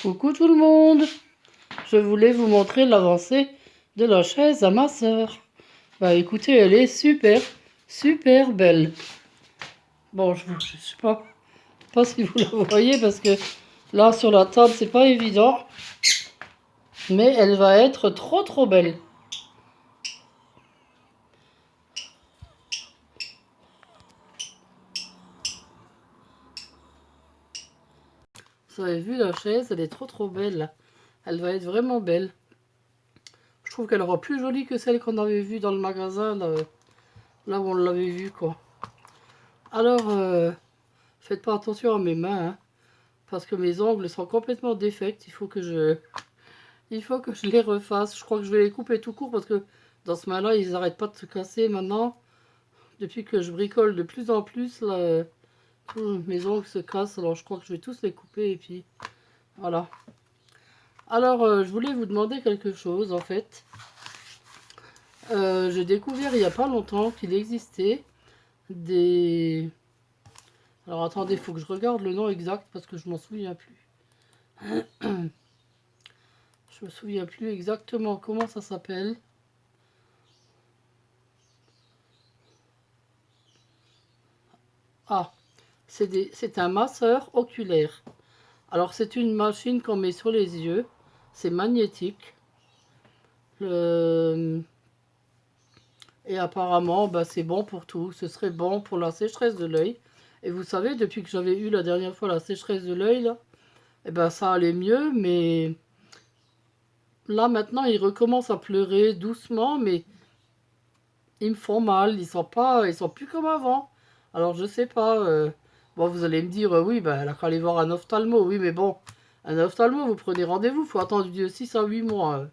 Coucou tout le monde. Je voulais vous montrer l'avancée de la chaise à ma sœur. Bah écoutez, elle est super, super belle. Bon, je sais pas si vous la voyez parce que là sur la table c'est pas évident. Mais elle va être trop belle. Vous avez vu la chaise, elle est trop belle. Elle va être vraiment belle. Je trouve qu'elle aura plus jolie que celle qu'on avait vue dans le magasin, là où on l'avait vue quoi. Alors, faites pas attention à mes mains, hein, parce que mes ongles sont complètement défects. Il faut que je les refasse. Je crois que je vais les couper tout court parce que dans ce main-là, ils n'arrêtent pas de se casser maintenant. Depuis que je bricole de plus en plus, là, tous mes ongles se cassent. Alors je crois que je vais tous les couper et puis voilà. Alors je voulais vous demander quelque chose en fait. J'ai découvert il n'y a pas longtemps qu'il existait des... Alors attendez, il faut que je regarde le nom exact parce que je m'en souviens plus. Je me souviens plus exactement comment ça s'appelle. Ah, c'est un masseur oculaire. Alors c'est une machine qu'on met sur les yeux. C'est magnétique. Et apparemment, bah, c'est bon pour tout. Ce serait bon pour la sécheresse de l'œil. Et vous savez, depuis que j'avais eu la dernière fois la sécheresse de l'œil, là, eh ben, ça allait mieux. Mais là maintenant, il recommence à pleurer doucement. Mais ils me font mal. Ils sont plus comme avant. Alors je sais pas. Bon, vous allez me dire, oui, bah, elle a qu'à aller voir un ophtalmo. Oui, mais bon, un ophtalmo, vous prenez rendez-vous. Faut attendre de 6 à 8 mois.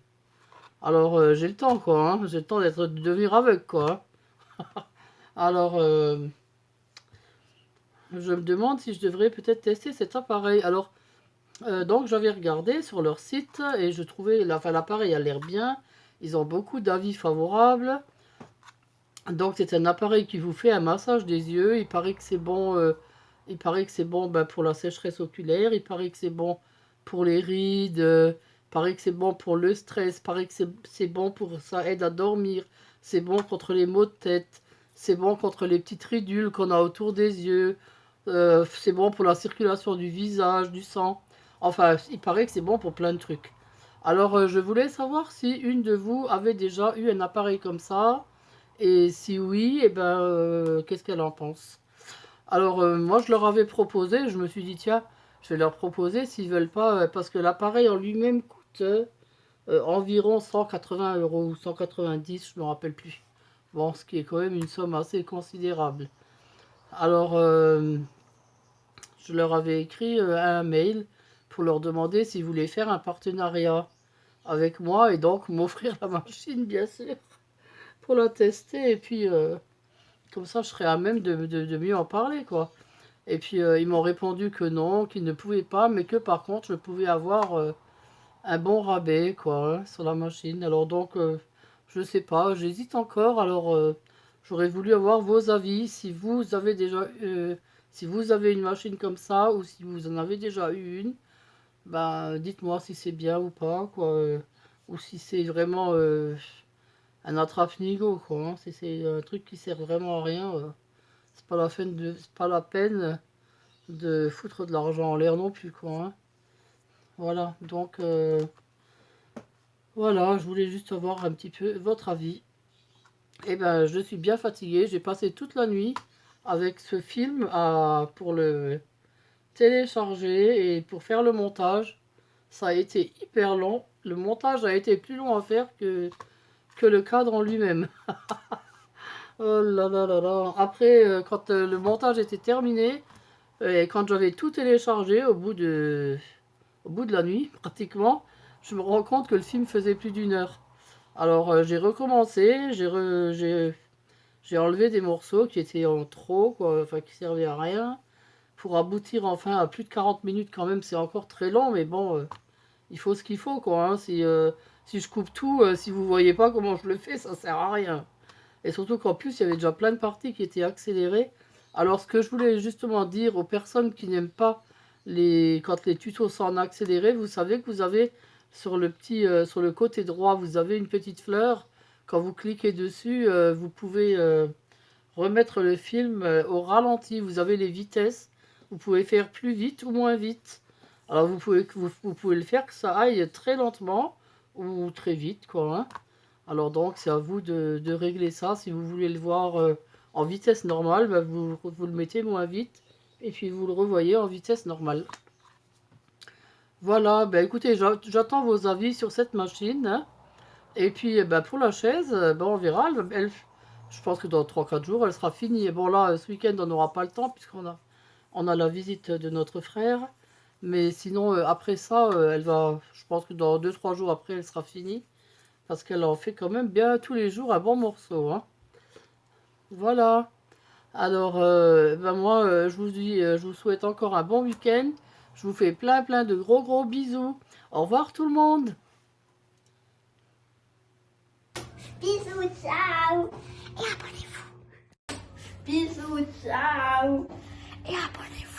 Alors j'ai le temps, quoi. Hein. J'ai le temps de devenir aveugle, quoi. Hein. Alors je me demande si je devrais peut-être tester cet appareil. Alors donc j'avais regardé sur leur site et je trouvais, enfin l'appareil a l'air bien. Ils ont beaucoup d'avis favorables. Donc c'est un appareil qui vous fait un massage des yeux. Il paraît que c'est bon, ben, pour la sécheresse oculaire. Il paraît que c'est bon pour les rides. Il paraît que c'est bon pour le stress. Il paraît que c'est bon pour ça aide à dormir. C'est bon contre les maux de tête. C'est bon contre les petites ridules qu'on a autour des yeux. C'est bon pour la circulation du visage, du sang. Enfin, il paraît que c'est bon pour plein de trucs. Alors je voulais savoir si une de vous avait déjà eu un appareil comme ça. Et si oui, eh ben, qu'est-ce qu'elle en pense? Alors, moi, je leur avais proposé, je me suis dit, tiens, je vais leur proposer s'ils veulent pas, parce que l'appareil en lui-même coûte environ 180 euros ou 190, je me rappelle plus. Bon, ce qui est quand même une somme assez considérable. Alors, je leur avais écrit un mail pour leur demander s'ils voulaient faire un partenariat avec moi et donc m'offrir la machine, bien sûr, pour la tester. Et puis, comme ça, je serais à même de mieux en parler, quoi. Et puis, ils m'ont répondu que non, qu'ils ne pouvaient pas, mais que par contre, je pouvais avoir un bon rabais, quoi, hein, sur la machine. Alors donc, je sais pas, j'hésite encore. Alors, j'aurais voulu avoir vos avis, si vous avez déjà, si vous avez une machine comme ça, ou si vous en avez déjà eu une, ben, dites-moi si c'est bien ou pas, quoi. Ou si c'est vraiment un attrape-nigo, quoi. Hein. Si c'est un truc qui sert vraiment à rien. C'est pas la peine de foutre de l'argent en l'air non plus, quoi. Hein. Voilà, donc voilà, je voulais juste avoir un petit peu votre avis. Eh ben, je suis bien fatiguée. J'ai passé toute la nuit avec ce film pour le télécharger et pour faire le montage. Ça a été hyper long. Le montage a été plus long à faire que le cadre en lui-même. Oh là là là là. Après, quand le montage était terminé, et quand j'avais tout téléchargé au bout de la nuit, pratiquement, je me rends compte que le film faisait plus d'une heure. Alors j'ai recommencé, j'ai enlevé des morceaux qui étaient en trop, quoi, enfin qui servaient à rien, pour aboutir enfin à plus de 40 minutes quand même, c'est encore très long, mais bon, il faut ce qu'il faut, quoi. Hein. Si je coupe tout, si vous voyez pas comment je le fais, ça sert à rien. Et surtout qu'en plus, il y avait déjà plein de parties qui étaient accélérées. Alors ce que je voulais justement dire aux personnes qui n'aiment pas quand les tutos sont en accéléré, vous savez que vous avez sur sur le côté droit, vous avez une petite fleur. Quand vous cliquez dessus, vous pouvez remettre le film au ralenti. Vous avez les vitesses. Vous pouvez faire plus vite ou moins vite. Alors vous pouvez le faire que ça aille très lentement ou très vite, quoi, hein. Alors donc c'est à vous de régler ça. Si vous voulez le voir en vitesse normale, bah, vous le mettez moins vite et puis vous le revoyez en vitesse normale. Voilà, bah écoutez, j'attends vos avis sur cette machine, hein. Et puis bah, pour la chaise, bah, on verra. Je pense que dans 3-4 jours, elle sera finie. Et bon là, ce week-end, on n'aura pas le temps on a la visite de notre frère. Mais sinon, après ça, je pense que dans 2-3 jours après, elle sera finie. Parce qu'elle en fait quand même bien tous les jours un bon morceau, hein. Voilà. Alors, ben moi, je vous dis, je vous souhaite encore un bon week-end. Je vous fais plein de gros bisous. Au revoir tout le monde. Bisous, ciao. Et abonnez-vous. Bisous, ciao. Et abonnez-vous.